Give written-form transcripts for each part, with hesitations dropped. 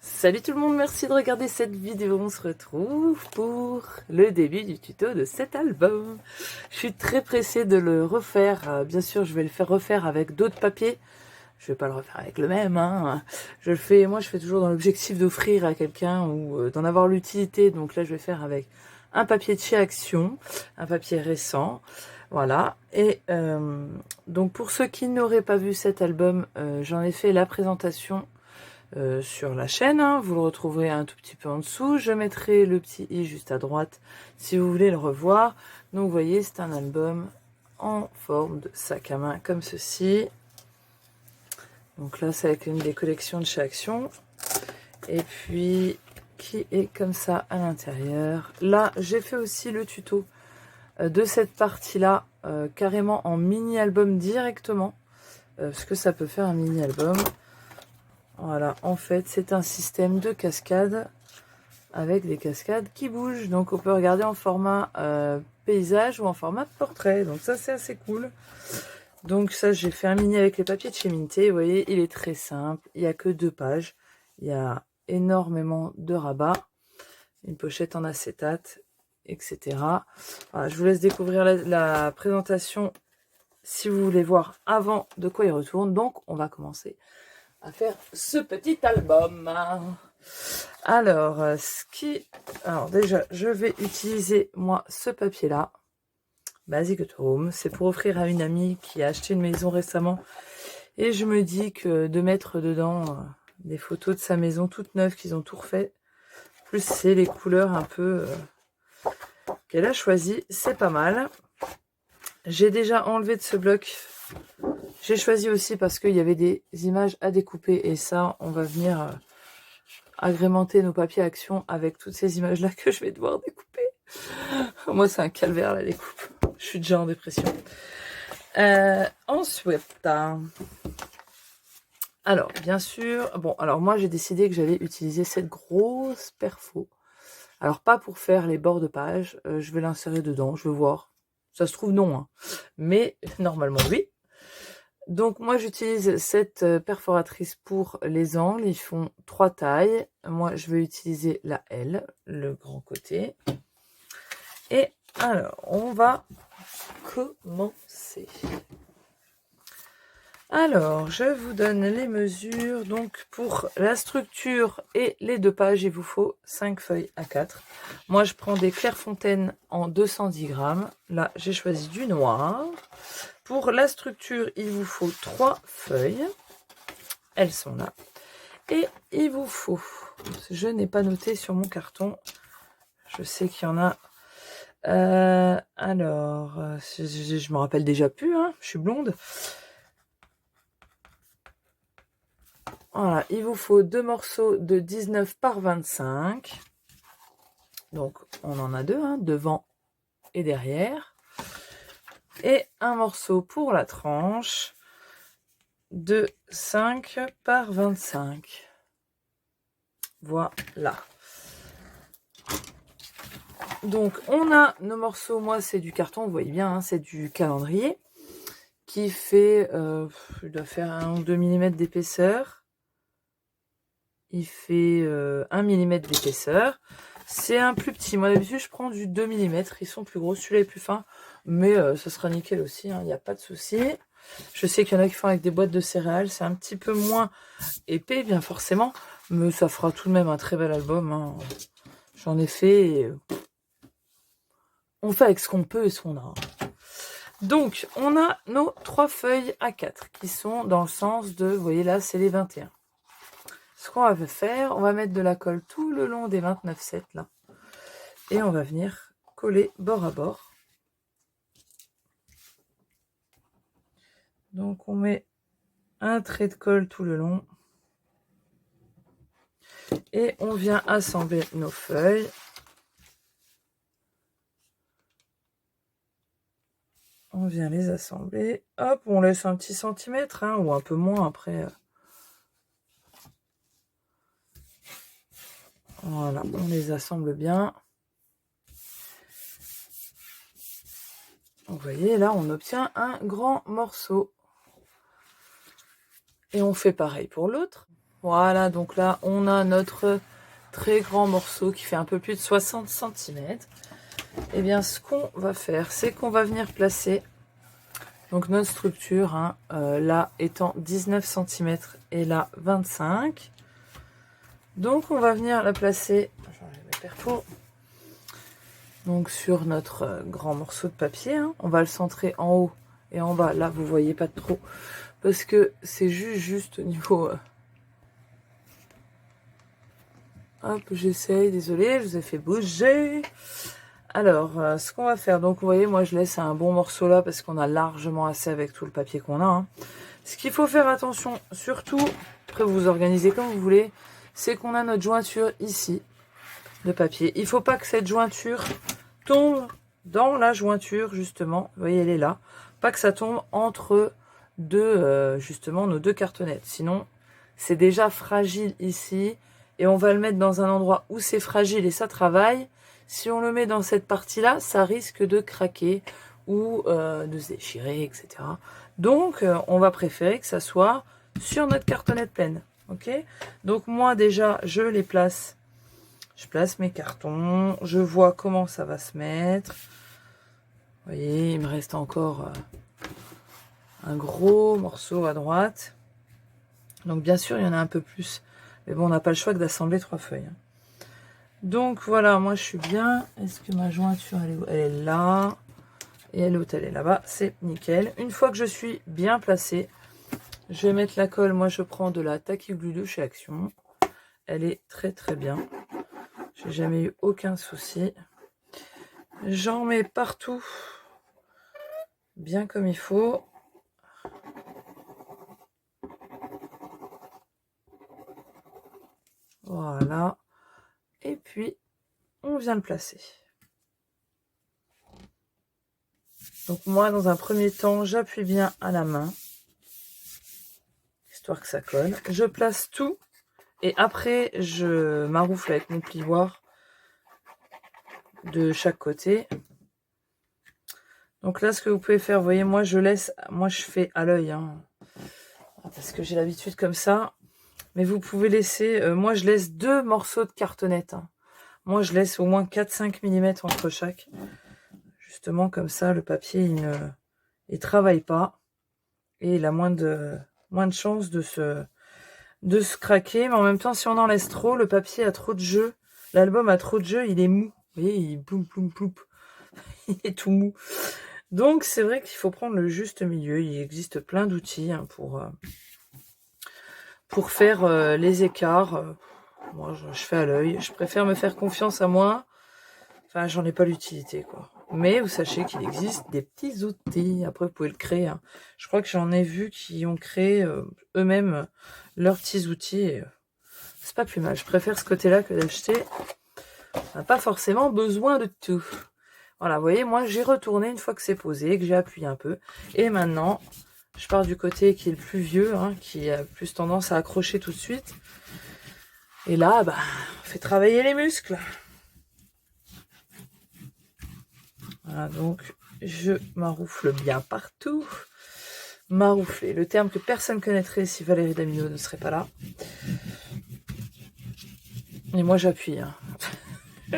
Salut tout le monde, merci de regarder cette vidéo. On se retrouve pour le début du tuto de cet album. Je suis très pressée de le refaire. Bien sûr, je vais le faire refaire avec d'autres papiers. Je vais pas le refaire avec le même, hein. Moi je fais toujours dans l'objectif d'offrir à quelqu'un ou d'en avoir l'utilité. Donc là, je vais faire avec un papier de chez Action, un papier récent. Voilà. Et donc pour ceux qui n'auraient pas vu cet album, j'en ai fait la présentation sur la chaîne, hein. Vous le retrouverez un tout petit peu en dessous. Je mettrai le petit i juste à droite si vous voulez le revoir. Donc vous voyez, c'est un album en forme de sac à main comme ceci. Donc là, c'est avec une des collections de chez Action. Et puis, qui est comme ça à l'intérieur. Là, j'ai fait aussi le tuto de cette partie-là, carrément en mini-album directement. Parce que ça peut faire un mini-album. Voilà, en fait, c'est un système de cascade avec des cascades qui bougent. Donc, on peut regarder en format paysage ou en format portrait. Donc, ça, c'est assez cool. Donc, ça, j'ai fait un mini avec les papiers de chez Minté. Vous voyez, il est très simple. Il n'y a que 2 pages. Il y a énormément de rabats. Une pochette en acétate, etc. Voilà, je vous laisse découvrir la présentation si vous voulez voir avant de quoi il retourne. Donc, on va commencer à faire ce petit album. Alors, déjà, je vais utiliser, moi, ce papier-là. Basic Home. C'est pour offrir à une amie qui a acheté une maison récemment. Et je me dis que de mettre dedans des photos de sa maison toute neuve, qu'ils ont tout refait. Plus c'est les couleurs un peu qu'elle a choisies. C'est pas mal. J'ai déjà enlevé de ce bloc. J'ai choisi aussi parce qu'il y avait des images à découper. Et ça, on va venir agrémenter nos papiers Action avec toutes ces images-là que je vais devoir découper. Moi, c'est un calvaire, la découpe. Je suis déjà en dépression. Ensuite, alors, bien sûr, bon, alors moi, j'ai décidé que j'allais utiliser cette grosse perfo. Alors, pas pour faire les bords de page. Je vais l'insérer dedans, je vais voir. Ça se trouve, non, hein. Mais normalement, oui. Donc moi j'utilise cette perforatrice pour les angles, ils font 3 tailles. Moi je vais utiliser la L, le grand côté. Et alors on va commencer. Alors je vous donne les mesures. Donc pour la structure et les 2 pages, il vous faut 5 feuilles A4. Moi je prends des Clairefontaine en 210 grammes. Là j'ai choisi du noir. Pour la structure, il vous faut 3 feuilles. Elles sont là. Et il vous faut, je n'ai pas noté sur mon carton, je sais qu'il y en a. Je me rappelle déjà plus, hein, je suis blonde. Voilà, il vous faut 2 morceaux de 19 par 25. Donc, on en a 2, hein, devant et derrière. Et un morceau pour la tranche de 5 par 25. Voilà. Donc, on a nos morceaux. Moi, c'est du carton, vous voyez bien, hein, c'est du calendrier qui fait, il doit faire 1 ou 2 mm d'épaisseur. Il fait 1 mm d'épaisseur. C'est un plus petit. Moi, d'habitude, je prends du 2 mm. Ils sont plus gros. Celui-là est plus fin. Mais ça sera nickel aussi. Il n'y a pas de souci. Je sais qu'il y en a qui font avec des boîtes de céréales. C'est un petit peu moins épais, bien forcément. Mais ça fera tout de même un très bel album, hein. J'en ai fait. Et on fait avec ce qu'on peut et ce qu'on a. Donc, on a nos 3 feuilles A4 qui sont dans le sens de, vous voyez là, c'est les 21. Ce qu'on va faire, on va mettre de la colle tout le long des 29,7 là. Et on va venir coller bord à bord. Donc, on met un trait de colle tout le long. Et on vient assembler nos feuilles. On vient les assembler. Hop, on laisse un petit centimètre, hein, ou un peu moins après. Voilà, on les assemble bien. Vous voyez, là, on obtient un grand morceau. Et on fait pareil pour l'autre. Voilà, donc là, on a notre très grand morceau qui fait un peu plus de 60 cm. Et bien, ce qu'on va faire, c'est qu'on va venir placer donc notre structure, hein, là étant 19 cm et là 25. Donc, on va venir la placer, j'enlève mes perfos, donc sur notre grand morceau de papier. Hein. On va le centrer en haut et en bas. Là, vous voyez pas trop parce que c'est juste au niveau... Hop, j'essaye, désolé, je vous ai fait bouger. Alors, ce qu'on va faire, donc vous voyez, moi je laisse un bon morceau là parce qu'on a largement assez avec tout le papier qu'on a. Hein. Ce qu'il faut faire attention, surtout, après vous organisez comme vous voulez, c'est qu'on a notre jointure ici de papier. Il ne faut pas que cette jointure tombe dans la jointure, justement. Vous voyez, elle est là. Pas que ça tombe entre deux, justement, nos deux cartonnettes. Sinon, c'est déjà fragile ici. Et on va le mettre dans un endroit où c'est fragile et ça travaille. Si on le met dans cette partie-là, ça risque de craquer ou de se déchirer, etc. Donc, on va préférer que ça soit sur notre cartonnette pleine. Ok? Donc, moi, déjà, je les place. Je place mes cartons. Je vois comment ça va se mettre. Vous voyez, il me reste encore un gros morceau à droite. Donc, bien sûr, il y en a un peu plus. Mais bon, on n'a pas le choix que d'assembler 3 feuilles. Donc, voilà, moi, je suis bien. Est-ce que ma jointure, elle est là? Et l'autre, elle est là-bas. C'est nickel. Une fois que je suis bien placée, je vais mettre la colle. Moi, je prends de la Tacky Glue de chez Action. Elle est très, très bien. J'ai jamais eu aucun souci. J'en mets partout. Bien comme il faut. Voilà. Et puis, on vient le placer. Donc moi, dans un premier temps, j'appuie bien à la main. Histoire que ça colle. Je place tout. Et après, je maroufle avec mon plioir de chaque côté. Donc là, ce que vous pouvez faire, vous voyez, moi, je fais à l'œil. Hein, parce que j'ai l'habitude comme ça. Mais vous pouvez laisser... moi, je laisse 2 morceaux de cartonnette. Hein. Moi, je laisse au moins 4-5 mm entre chaque. Justement, comme ça, le papier, il travaille pas. Et il a moins de chances de se craquer. Mais en même temps, si on en laisse trop, le papier a trop de jeu. L'album a trop de jeu, il est mou. Vous voyez, il ploum, ploum, ploum. Il est tout mou. Donc, c'est vrai qu'il faut prendre le juste milieu. Il existe plein d'outils hein, pour faire les écarts. Moi, je fais à l'œil. Je préfère me faire confiance à moi. Enfin, j'en ai pas l'utilité, quoi. Mais vous sachez qu'il existe des petits outils. Après, vous pouvez le créer. Hein. Je crois que j'en ai vu qui ont créé eux-mêmes leurs petits outils. Et, c'est pas plus mal. Je préfère ce côté-là que d'acheter. On n'a pas forcément besoin de tout. Voilà, vous voyez, moi, j'ai retourné une fois que c'est posé, que j'ai appuyé un peu. Et maintenant, je pars du côté qui est le plus vieux, hein, qui a plus tendance à accrocher tout de suite. Et là, bah, on fait travailler les muscles. Voilà, donc je maroufle bien partout. Maroufler, le terme que personne connaîtrait si Valérie Damineau ne serait pas là. Et moi j'appuie. Hein.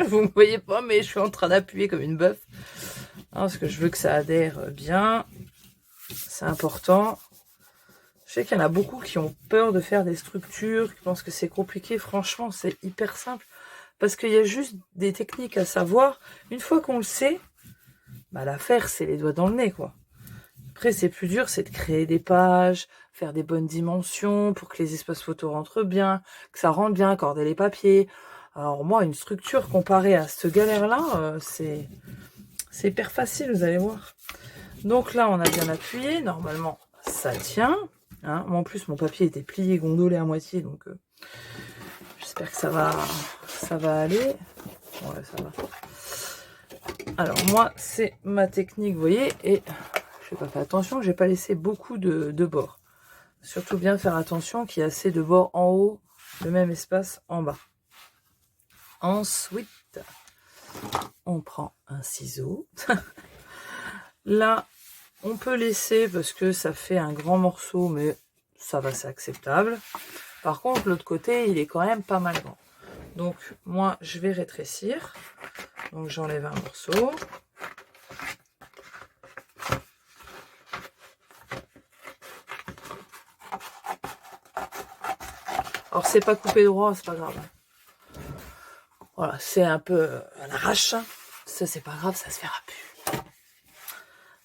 Vous ne me voyez pas, mais je suis en train d'appuyer comme une bœuf. Hein, parce que je veux que ça adhère bien. C'est important. Je sais qu'il y en a beaucoup qui ont peur de faire des structures, qui pensent que c'est compliqué. Franchement, c'est hyper simple. Parce qu'il y a juste des techniques à savoir. Une fois qu'on le sait, bah, l'affaire, c'est les doigts dans le nez, quoi. Après, c'est plus dur, c'est de créer des pages, faire des bonnes dimensions pour que les espaces photos rentrent bien, que ça rentre bien, accorder les papiers. Alors moi, une structure comparée à cette galère-là, c'est hyper facile, vous allez voir. Donc là, on a bien appuyé. Normalement, ça tient. Hein. Moi, en plus, mon papier était plié, gondolé à moitié, donc j'espère que ça va aller. Ouais, ça va. Alors moi, c'est ma technique, vous voyez, et je n'ai pas fait attention, j'ai pas laissé beaucoup de bords. Surtout bien faire attention qu'il y ait assez de bords en haut, le même espace en bas. Ensuite, on prend un ciseau. Là, on peut laisser parce que ça fait un grand morceau, mais ça va, c'est acceptable. Par contre, l'autre côté, il est quand même pas mal grand. Donc, moi, je vais rétrécir. Donc, j'enlève un morceau. Alors, c'est pas coupé droit, c'est pas grave. Voilà, c'est un peu à l'arrache. Ça, c'est pas grave, ça se verra plus.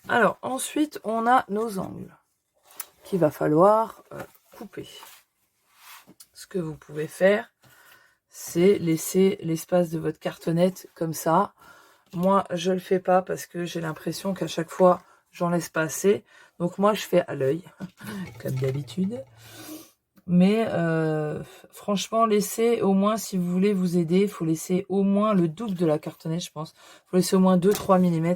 Alors, ensuite, on a nos angles qu'il va falloir couper. Ce que vous pouvez faire, c'est laisser l'espace de votre cartonnette comme ça. Moi, je le fais pas parce que j'ai l'impression qu'à chaque fois, j'en laisse pas assez. Donc moi, je fais à l'œil, comme d'habitude. Mais franchement, laissez au moins, si vous voulez vous aider, il faut laisser au moins le double de la cartonnette, je pense. Il faut laisser au moins 2-3 mm.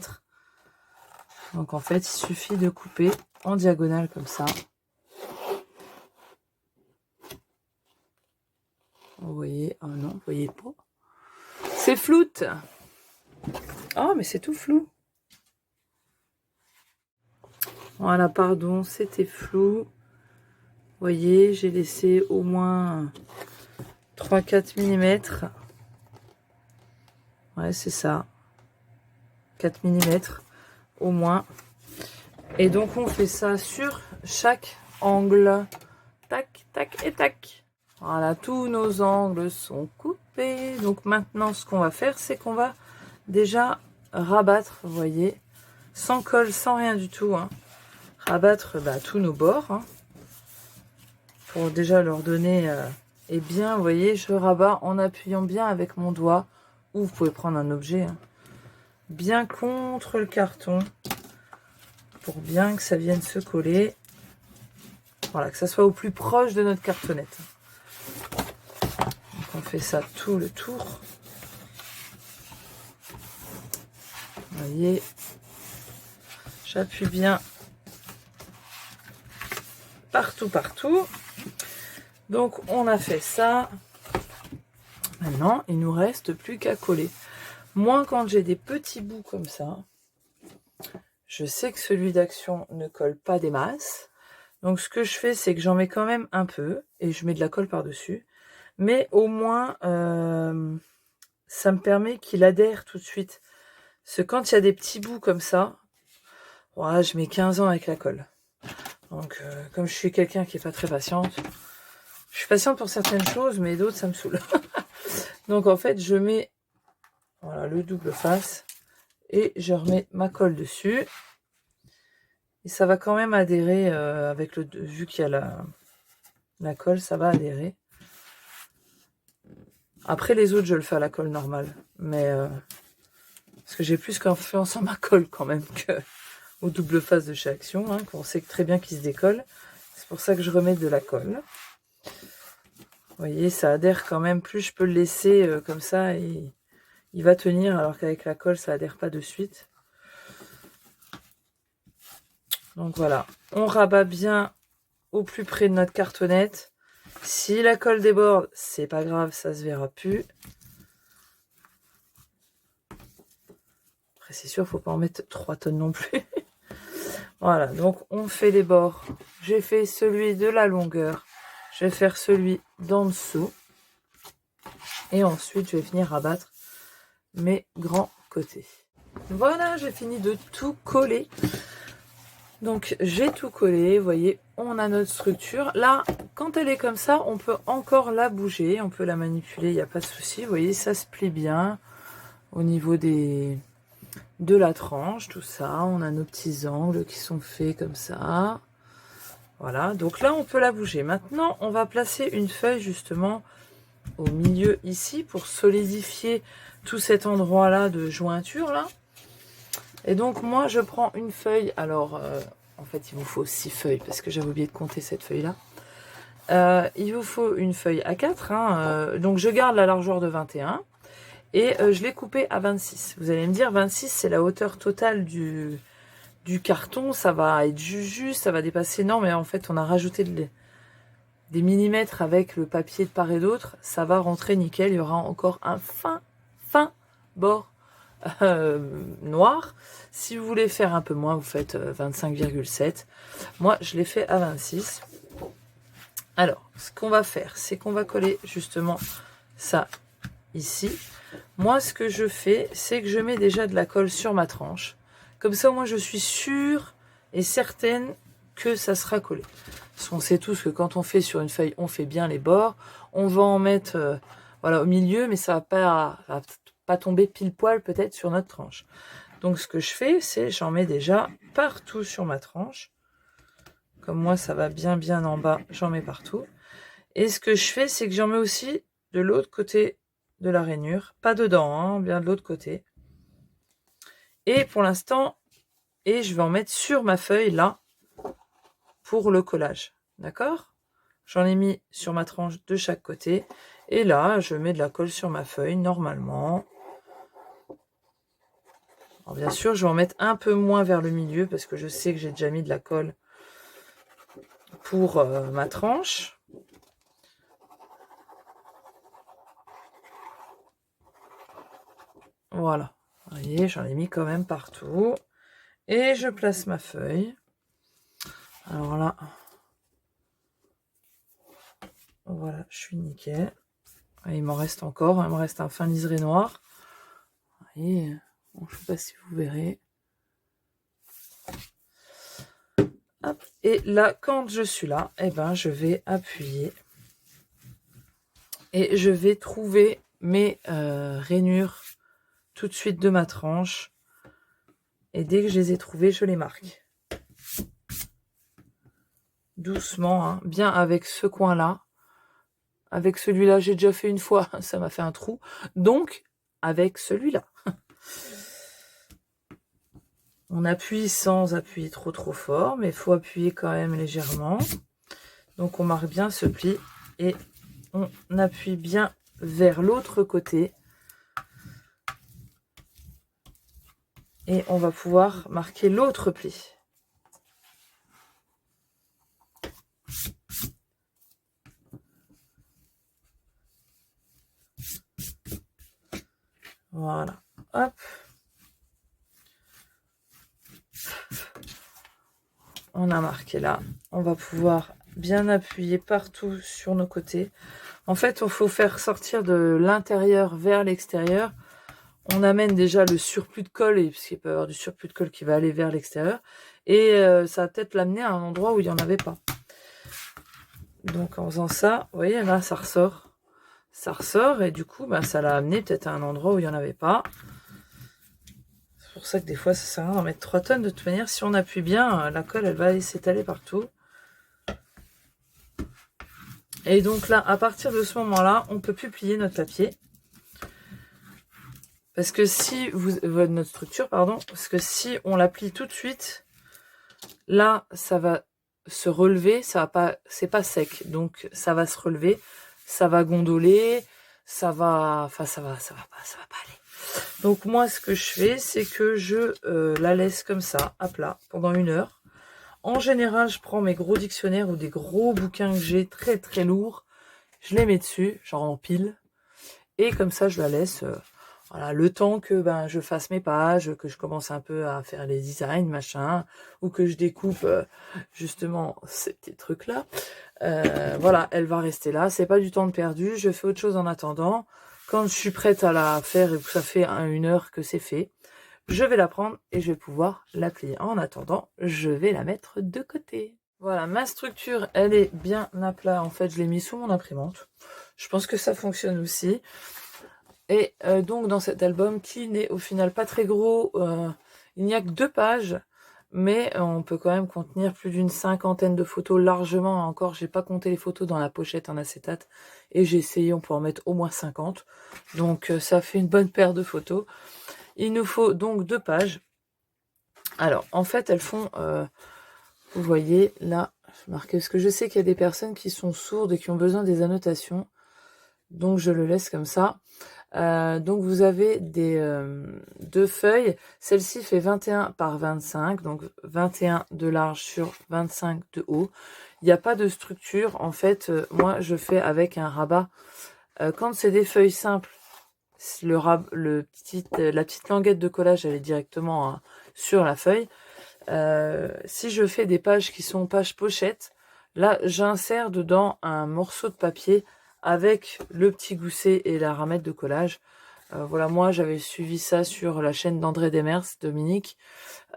Donc en fait, il suffit de couper en diagonale comme ça. Vous voyez, oh non, vous voyez pas. C'est floute. Oh, mais c'est tout flou. Voilà, pardon, c'était flou. Vous voyez, j'ai laissé au moins 3-4 mm. Ouais, c'est ça. 4 mm au moins. Et donc, on fait ça sur chaque angle. Tac, tac et tac. Voilà, tous nos angles sont coupés. Donc, maintenant, ce qu'on va faire, c'est qu'on va déjà rabattre, vous voyez, sans colle, sans rien du tout. Hein. Rabattre tous nos bords. Hein. Pour déjà leur donner et bien, vous voyez, je rabats en appuyant bien avec mon doigt, ou vous pouvez prendre un objet, hein, bien contre le carton, pour bien que ça vienne se coller. Voilà, que ça soit au plus proche de notre cartonnette. Donc on fait ça tout le tour. Vous voyez, j'appuie bien partout, partout. Donc on a fait ça. Maintenant, il nous reste plus qu'à coller. Moi, quand j'ai des petits bouts comme ça, je sais que celui d'Action ne colle pas des masses. Donc ce que je fais, c'est que j'en mets quand même un peu et je mets de la colle par-dessus. Mais au moins, ça me permet qu'il adhère tout de suite. Parce que quand il y a des petits bouts comme ça, ouais, je mets 15 ans avec la colle. Donc comme je suis quelqu'un qui n'est pas très patiente, je suis patiente pour certaines choses, mais d'autres, ça me saoule. Donc en fait, je mets voilà, le double face et je remets ma colle dessus. Et ça va quand même adhérer avec le... Vu qu'il y a la colle, ça va adhérer. Après, les autres, je le fais à la colle normale. Mais... parce que j'ai plus confiance en ma colle quand même que au double face de chez Action. Hein, qu'on sait très bien qu'il se décolle. C'est pour ça que je remets de la colle. Vous voyez, ça adhère quand même. Plus je peux le laisser comme ça, et il va tenir. Alors qu'avec la colle, ça adhère pas de suite. Donc voilà, on rabat bien au plus près de notre cartonnette. Si la colle déborde, c'est pas grave, ça se verra plus. Après, c'est sûr, faut pas en mettre 3 tonnes non plus. Voilà, donc on fait les bords. J'ai fait celui de la longueur. Je vais faire celui d'en dessous. Et ensuite, je vais finir à battre mes grands côtés. Voilà, j'ai fini de tout coller. Donc j'ai tout collé, vous voyez, on a notre structure. Là, quand elle est comme ça, on peut encore la bouger, on peut la manipuler, il n'y a pas de souci. Vous voyez, ça se plie bien au niveau de la tranche, tout ça. On a nos petits angles qui sont faits comme ça. Voilà, donc là, on peut la bouger. Maintenant, on va placer une feuille justement au milieu ici pour solidifier tout cet endroit-là de jointure là. Et donc moi je prends une feuille, alors en fait il vous faut 6 feuilles parce que j'avais oublié de compter cette feuille là. Il vous faut une feuille A4, hein, donc je garde la largeur de 21 et je l'ai coupée à 26. Vous allez me dire 26 c'est la hauteur totale du carton, ça va être juste, ça va dépasser, non mais en fait on a rajouté des millimètres avec le papier de part et d'autre, ça va rentrer nickel, il y aura encore un fin bord noir. Si vous voulez faire un peu moins, vous faites 25,7. Moi, je l'ai fait à 26. Alors, ce qu'on va faire, c'est qu'on va coller justement ça ici. Moi, ce que je fais, c'est que je mets déjà de la colle sur ma tranche. Comme ça, moi, je suis sûre et certaine que ça sera collé. Parce qu'on sait tous que quand on fait sur une feuille, on fait bien les bords. On va en mettre voilà, au milieu, mais ça va pas tomber pile poil peut-être sur notre tranche. Donc, ce que je fais, c'est j'en mets déjà partout sur ma tranche. Comme moi, ça va bien en bas, j'en mets partout. Et ce que je fais, c'est que j'en mets aussi de l'autre côté de la rainure. Pas dedans, hein, bien de l'autre côté. Et pour l'instant, je vais en mettre sur ma feuille, là, pour le collage. D'accord? J'en ai mis sur ma tranche de chaque côté. Et là, je mets de la colle sur ma feuille, normalement. Alors bien sûr, je vais en mettre un peu moins vers le milieu, parce que je sais que j'ai déjà mis de la colle pour ma tranche. Voilà. Vous voyez, j'en ai mis quand même partout. Et je place ma feuille. Alors là, voilà, je suis nickel. Et il m'en reste encore, il me reste un fin liseré noir. Et bon, je ne sais pas si vous verrez. Hop. Et là, quand je suis là, eh ben, je vais appuyer. Et je vais trouver mes rainures tout de suite de ma tranche. Et dès que je les ai trouvées, je les marque. Doucement, hein, bien avec ce coin-là. Avec celui-là, j'ai déjà fait une fois, ça m'a fait un trou. Donc, avec celui-là. On appuie sans appuyer trop fort, mais il faut appuyer quand même légèrement. Donc, on marque bien ce pli et on appuie bien vers l'autre côté. Et on va pouvoir marquer l'autre pli. Voilà. Hop. On a marqué là. On va pouvoir bien appuyer partout sur nos côtés. En fait, il faut faire sortir de l'intérieur vers l'extérieur. On amène déjà le surplus de colle, puisqu'il peut y avoir du surplus de colle qui va aller vers l'extérieur. Et ça va peut-être l'amener à un endroit où il n'y en avait pas. Donc en faisant ça, vous voyez, là, ça ressort. Ça ressort et du coup, bah, ça l'a amené peut-être à un endroit où il n'y en avait pas. C'est pour ça que des fois, ça sert à rien d'en mettre 3 tonnes. De toute manière, si on appuie bien, la colle, elle va aller s'étaler partout. Et donc là, à partir de ce moment-là, on ne peut plus plier notre papier. Parce que si notre structure, pardon, parce que si on la plie tout de suite, là, ça va se relever, ça va pas, c'est pas sec, donc ça va se relever, ça va gondoler, ça va pas aller. Donc moi, ce que je fais, c'est que je la laisse comme ça, à plat, pendant 1 heure. En général, je prends mes gros dictionnaires ou des gros bouquins que j'ai très lourds, je les mets dessus, genre en pile, et comme ça, je la laisse. Voilà, le temps que je fasse mes pages, que je commence un peu à faire les designs, machin, ou que je découpe justement ces petits trucs-là. Voilà, elle va rester là. C'est pas du temps de perdu. Je fais autre chose en attendant. Quand je suis prête à la faire et que ça fait 1 heure que c'est fait, je vais la prendre et je vais pouvoir la plier. En attendant, je vais la mettre de côté. Voilà, ma structure, elle est bien à plat. En fait, je l'ai mis sous mon imprimante. Je pense que ça fonctionne aussi. Et donc dans cet album qui n'est au final pas très gros, il n'y a que 2 pages, mais on peut quand même contenir plus d'une 50aine de photos largement. Encore, j'ai pas compté les photos dans la pochette en acétate et j'ai essayé, on peut en mettre au moins 50. Donc ça fait une bonne paire de photos. Il nous faut donc 2 pages. Alors en fait elles font, vous voyez là, je marque parce que je sais qu'il y a des personnes qui sont sourdes et qui ont besoin des annotations. Donc je le laisse comme ça. Donc vous avez des 2 feuilles. Celle-ci fait 21 par 25, donc 21 de large sur 25 de haut. Il n'y a pas de structure. En fait, moi je fais avec un rabat. Quand c'est des feuilles simples, la petite languette de collage elle est directement sur la feuille. Si je fais des pages qui sont pages pochettes, Là, j'insère dedans un morceau de papier avec le petit gousset et la ramette de collage. Voilà, moi, j'avais suivi ça sur la chaîne d'André Demers, Dominique.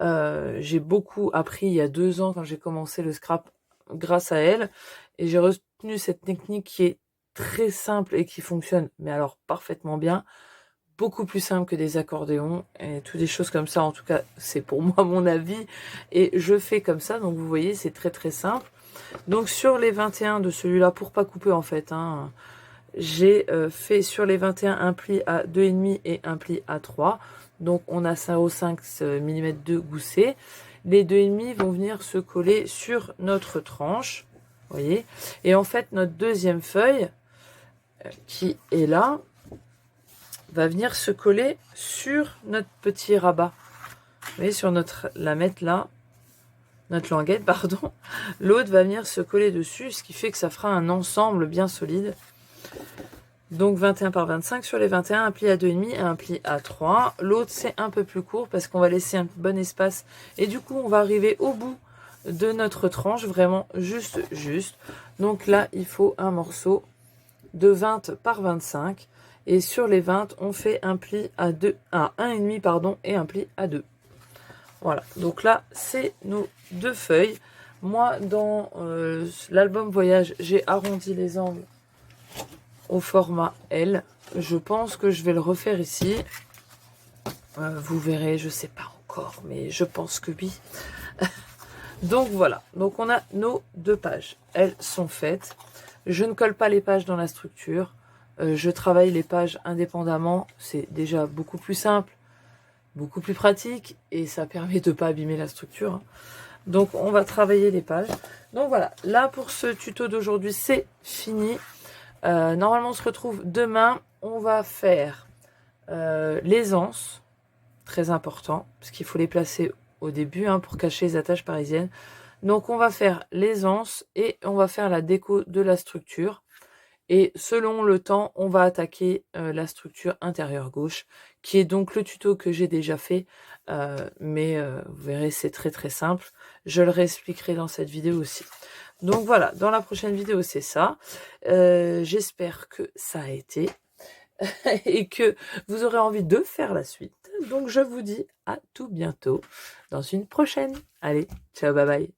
J'ai beaucoup appris il y a 2 ans quand j'ai commencé le scrap grâce à elle. Et j'ai retenu cette technique qui est très simple et qui fonctionne, mais alors parfaitement bien. Beaucoup plus simple que des accordéons et toutes des choses comme ça. En tout cas, c'est pour moi mon avis. Et je fais comme ça. Donc vous voyez, c'est très très simple. Donc sur les 21 de celui-là, pour pas couper en fait, hein, j'ai fait sur les 21 un pli à 2,5 et un pli à 3. Donc on a 5,5 mm de gousset. Les 2,5 vont venir se coller sur notre tranche. Vous voyez. Et en fait, notre deuxième feuille, qui est là, va venir se coller sur notre petit rabat. Vous voyez, sur notre lamette là, notre languette, pardon. L'autre va venir se coller dessus, ce qui fait que ça fera un ensemble bien solide. Donc 21 par 25 sur les 21, un pli à 2,5 et un pli à 3. L'autre, c'est un peu plus court parce qu'on va laisser un bon espace. Et du coup, on va arriver au bout de notre tranche, vraiment juste. Donc là, il faut un morceau de 20 par 25. Et sur les 20, on fait un pli à 1,5 pardon, et un pli à 2. Voilà, donc là, c'est nos 2 feuilles. Moi, dans l'album voyage, j'ai arrondi les angles au format L. Je pense que je vais le refaire ici. Vous verrez, je sais pas encore, mais je pense que oui. Donc voilà, donc on a nos 2 pages. Elles sont faites. Je ne colle pas les pages dans la structure. Je travaille les pages indépendamment. C'est déjà beaucoup plus simple, beaucoup plus pratique et ça permet de ne pas abîmer la structure, hein. Donc on va travailler les pages. Donc voilà, là pour ce tuto d'aujourd'hui, c'est fini. Normalement, on se retrouve demain. On va faire les anses, très important, parce qu'il faut les placer au début, hein, pour cacher les attaches parisiennes. Donc on va faire les anses et on va faire la déco de la structure. Et selon le temps, on va attaquer la structure intérieure gauche, qui est donc le tuto que j'ai déjà fait. Mais vous verrez, c'est très très simple. Je le réexpliquerai dans cette vidéo aussi. Donc voilà, dans la prochaine vidéo, c'est ça. J'espère que ça a été et que vous aurez envie de faire la suite. Donc je vous dis à tout bientôt dans une prochaine. Allez, ciao, bye bye.